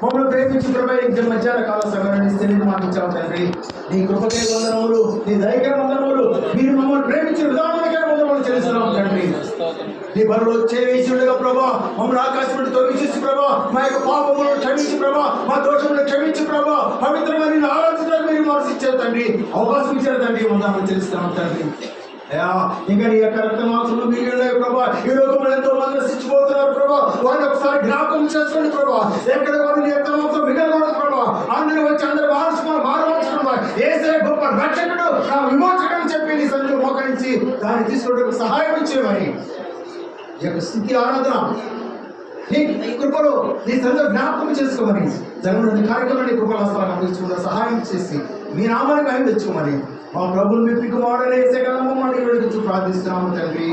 మమ్మల్ని ప్రేమించి కృప మధ్యాహ్న కాల సమయాన్ని తెలియని మాటించావు తండ్రి. నీ కృపకే వందనములు, నీ దయకే వందనములు, మీరు మమ్మల్ని ప్రేమించిన విధానానికే వందనములు చెల్లిస్తున్నాం తండ్రి. నీ బరువు చేయించుండగా ప్రభా, మమ్మల్ని ఆకాశం నుండి తొలగించి ప్రభా, మా యొక్క పాపములను క్షమించి ప్రభా, మా దోషములను క్షమించి ప్రభా, పవిత్రమైన ఆరాధించడానికి మీరు మనసు ఇచ్చారు తండ్రి, అవకాశం ఇచ్చారు తండ్రి. వందనములు చెల్లిస్తున్నాం తండ్రి. ఇంకా నీ యొక్క రక్త మాంసంలో మిగిలిన ప్రభా, ఈ లోకంలో ఎంతో మంది నశించిపోతున్నారు ప్రభా, వారిని ఒకసారి జ్ఞాపకం చేసుకోండి ప్రభా. ఎక్కడ వారు నీ యొక్క మాంసం మిగలకూడదు ప్రభా, అందరూ వచ్చి అందరూ మారవలసిన ఏసే గొప్ప రక్షకుడు, నా విమోచకుడు అని చెప్పి నీ సన్నిధిలో మోకరించి దాన్ని తీసుకోవడానికి సహాయం ఇచ్చేవారి ఈ యొక్క స్థితి ఆరాధన నీ కృపలో నీ సన్నిధిలో జ్ఞాపకం చేసుకోమని జరుగుతున్న కార్యక్రమాన్ని కృపలాస్తాలను అందించుకున్న సహాయం చేసి మీ నామానికి ఆయన తెచ్చుకోమని మా ప్రభుత్వం మీ పిక్కుమాడనే ప్రార్థిస్తున్నాము తండ్రి.